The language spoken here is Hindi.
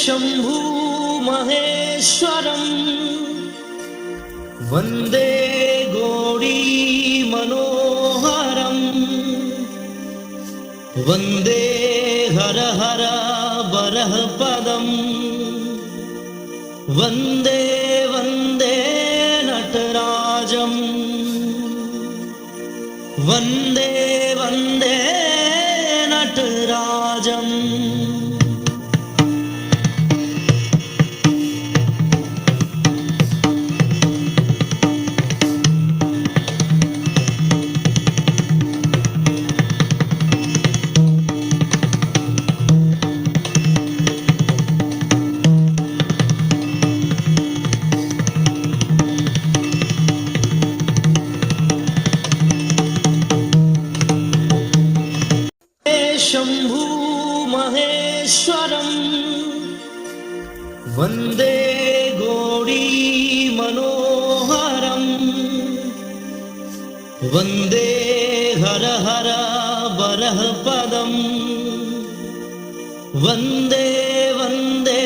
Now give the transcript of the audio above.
शंभू महेश्वरम वंदे गौरी मनोहरम वंदे हर हर बरह पदम वंदे वंदे नटराजम वंदे वंदे नटराजम। शंभू महेश्वरम वंदे गौरी मनोहरम वंदे हर हर बरह पदम वंदे वंदे